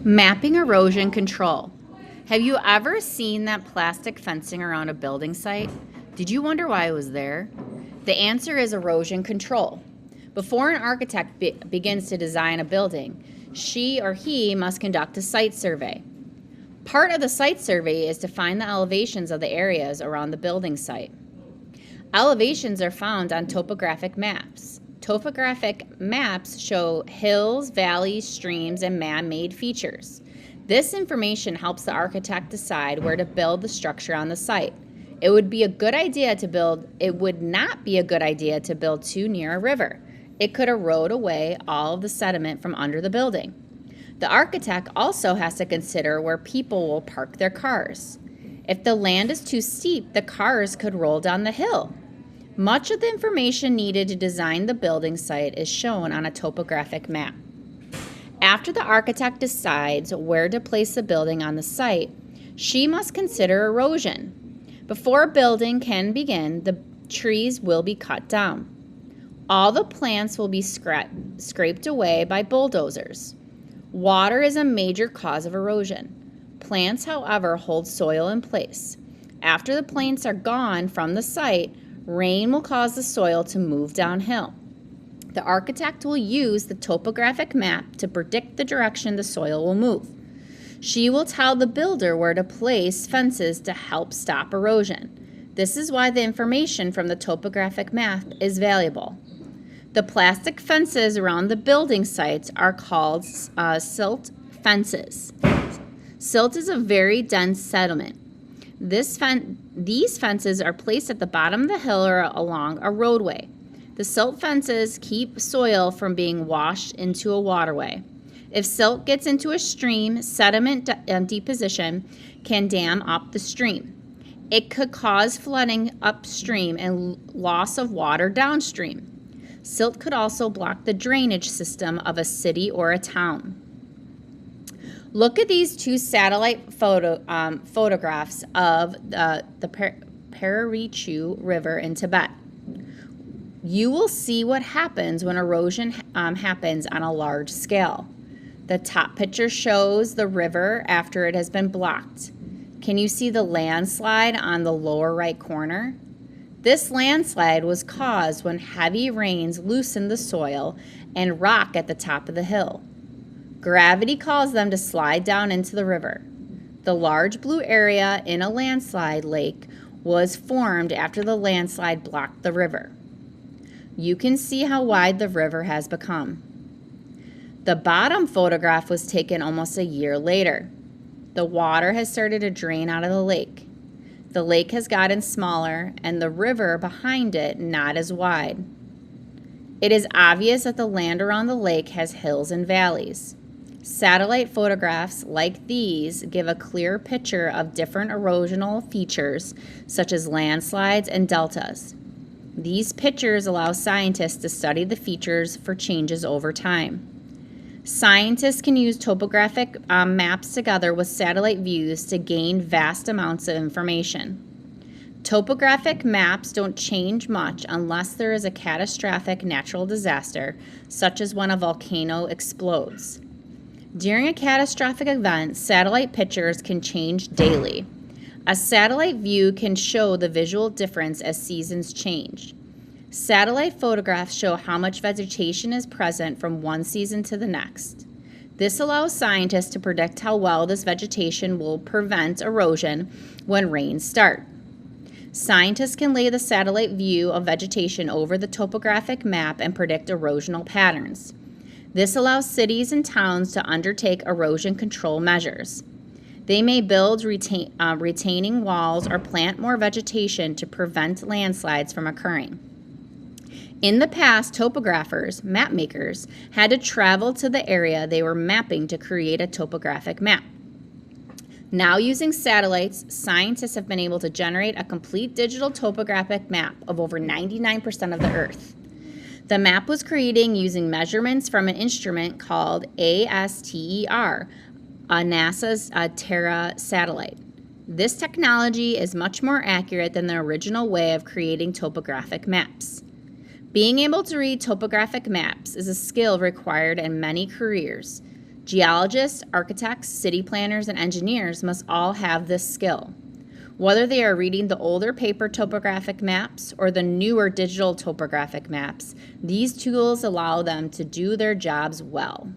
Mapping erosion control. Have you ever seen that plastic fencing around a building site? Did you wonder why it was there? The answer is erosion control. Before an architect begins to design a building, she or he must conduct a site survey. Part of the site survey is to find the elevations of the areas around the building site. Elevations are found on topographic maps. Topographic maps show hills, valleys, streams, and man-made features. This information helps the architect decide where to build the structure on the site. It would not be a good idea to build too near a river. It could erode away all of the sediment from under the building. The architect also has to consider where people will park their cars. If the land is too steep, the cars could roll down the hill. Much of the information needed to design the building site is shown on a topographic map. After the architect decides where to place the building on the site, she must consider erosion. Before a building can begin, the trees will be cut down. All the plants will be scraped away by bulldozers. Water is a major cause of erosion. Plants, however, hold soil in place. After the plants are gone from the site, rain will cause the soil to move downhill. The architect will use the topographic map to predict the direction the soil will move. She will tell the builder where to place fences to help stop erosion. This is why the information from the topographic map is valuable. The plastic fences around the building sites are called silt fences. Silt is a very dense sediment. These fences are placed at the bottom of the hill or along a roadway. The silt fences keep soil from being washed into a waterway. If silt gets into a stream, sediment deposition can dam up the stream. It could cause flooding upstream and loss of water downstream. Silt could also block the drainage system of a city or a town. Look at these two satellite photographs of the Pararichu River in Tibet. You will see what happens when erosion happens on a large scale. The top picture shows the river after it has been blocked. Can you see the landslide on the lower right corner? This landslide was caused when heavy rains loosened the soil and rock at the top of the hill. Gravity caused them to slide down into the river. The large blue area in a landslide lake was formed after the landslide blocked the river. You can see how wide the river has become. The bottom photograph was taken almost a year later. The water has started to drain out of the lake. The lake has gotten smaller and the river behind it not as wide. It is obvious that the land around the lake has hills and valleys. Satellite photographs like these give a clear picture of different erosional features such as landslides and deltas. These pictures allow scientists to study the features for changes over time. Scientists can use topographic maps together with satellite views to gain vast amounts of information. Topographic maps don't change much unless there is a catastrophic natural disaster, such as when a volcano explodes. During a catastrophic event, satellite pictures can change daily. A satellite view can show the visual difference as seasons change. Satellite photographs show how much vegetation is present from one season to the next. This allows scientists to predict how well this vegetation will prevent erosion when rains start. Scientists can lay the satellite view of vegetation over the topographic map and predict erosional patterns. This allows cities and towns to undertake erosion control measures. They may build retaining walls or plant more vegetation to prevent landslides from occurring. In the past, topographers, map makers, had to travel to the area they were mapping to create a topographic map. Now, using satellites, scientists have been able to generate a complete digital topographic map of over 99% of the Earth. The map was created using measurements from an instrument called ASTER, NASA's Terra satellite. This technology is much more accurate than the original way of creating topographic maps. Being able to read topographic maps is a skill required in many careers. Geologists, architects, city planners, and engineers must all have this skill. Whether they are reading the older paper topographic maps or the newer digital topographic maps, these tools allow them to do their jobs well.